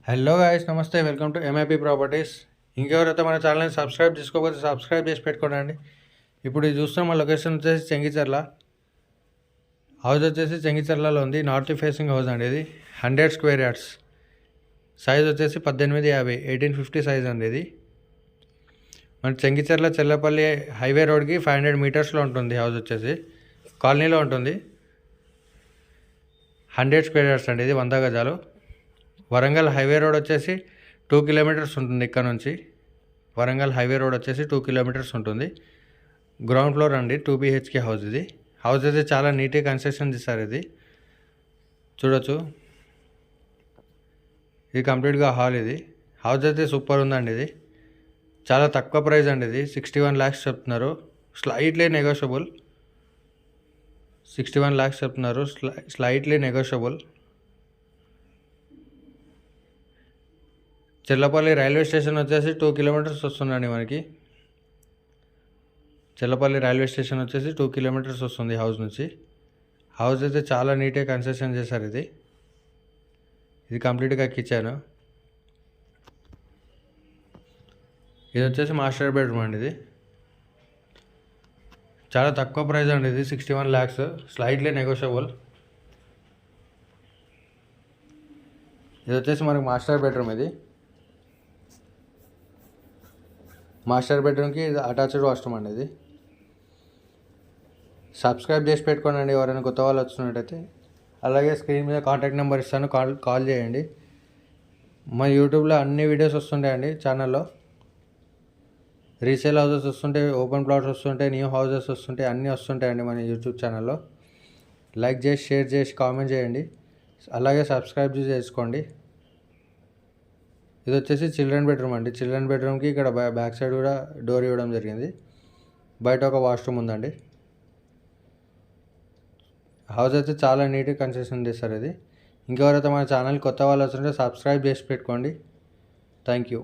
Hello guys, నమస్తే. Welcome to MIP properties. ఇంకెవరైతే మన ఛానల్ని సబ్స్క్రైబ్ చేసుకోకపోతే సబ్స్క్రైబ్ చేసి పెట్టుకోండి. ఇప్పుడు ఇది చూస్తున్న మన లొకేషన్ వచ్చేసి చెంగిచెర్ల. హౌస్ వచ్చేసి చెంగిచెర్లలో ఉంది. నార్త్ ఫేసింగ్ హౌస్ అండి. ఇది 100 స్క్వేర్ యార్డ్స్. సైజ్ వచ్చేసి 1850 1850 సైజ్ అండి. ఇది మన చెంగిచెర్ల చెల్లపల్లి హైవే రోడ్కి 500 మీటర్స్లో ఉంటుంది. హౌస్ వచ్చేసి కాలనీలో ఉంటుంది. 100 స్క్వేర్ యార్డ్స్ అండి. ఇది 100 గజాలు. వరంగల్ హైవే రోడ్ వచ్చేసి 2 కిలోమీటర్స్ ఉంటుంది. ఇక్కడ నుంచి వరంగల్ హైవే రోడ్ వచ్చేసి 2 కిలోమీటర్స్ ఉంటుంది. గ్రౌండ్ ఫ్లోర్ అండి. 2 BHK హౌస్. ఇది హౌస్ అయితే చాలా నీట్గా కన్స్ట్రక్షన్ చేశారు. ఇది చూడొచ్చు. ఇది కంప్లీట్గా హాల్. ఇది హౌస్ అయితే సూపర్ ఉందండి. ఇది చాలా తక్కువ ప్రైస్ అండి. ఇది 61 lakhs చెప్తున్నారు. Slightly negotiable. 61 lakhs చెప్తున్నారు. Slightly negotiable. Chellapalli railway station వచ్చేసి 2 కిలోమీటర్స్ వస్తుందండి మనకి. చెల్లపల్లి రైల్వే స్టేషన్ వచ్చేసి 2 కిలోమీటర్స్ వస్తుంది హౌస్ నుంచి. హౌస్ అయితే చాలా నీట్గా కన్స్ట్రక్షన్ చేశారు. ఇది కంప్లీట్గా కిచెన్. ఇది వచ్చేసి మాస్టర్ బెడ్రూమ్ అండి. ఇది చాలా తక్కువ ప్రైస్ అండి. ఇది 61 lakhs, స్లైట్లీ నెగోషియబుల్. ఇది వచ్చేసి మనకి మాస్టర్ బెడ్రూమ్. ఇది మాస్టర్ బెడ్రూమ్కి ఇది అటాచ్డ్ వాష్రూమ్ అండి. ఇది సబ్స్క్రైబ్ చేసి పెట్టుకోండి ఎవరైనా కొత్త వాళ్ళు వచ్చినట్టయితే. అలాగే స్క్రీన్ మీద కాంటాక్ట్ నెంబర్ ఇస్తాను, కాల్ చేయండి. మా యూట్యూబ్లో అన్ని వీడియోస్ వస్తుంటాయండి. ఛానల్లో రీసేల్ హౌసెస్ వస్తుంటాయి, ఓపెన్ ప్లాట్స్ వస్తుంటాయి, న్యూ హౌసెస్ వస్తుంటాయి, అన్నీ వస్తుంటాయండి మన యూట్యూబ్ ఛానల్లో. లైక్ చేసి, షేర్ చేసి, కామెంట్ చేయండి. అలాగే సబ్స్క్రైబ్ చేసుకోండి. ఇది వచ్చేసి చిల్డ్రన్ బెడ్రూమ్ అండి. చిల్డ్రన్ బెడ్రూమ్కి ఇక్కడ బ్యాక్ సైడ్ కూడా డోర్ ఇవ్వడం జరిగింది. బయట ఒక వాష్రూమ్ ఉందండి. హౌస్ అయితే చాలా నీట్గా కన్స్ట్రక్షన్ చేస్తారు. ఇది ఇంకెవరైతే మన ఛానల్ కొత్త వాళ్ళు వస్తుంటే సబ్స్క్రైబ్ చేసి పెట్టుకోండి. Thank you.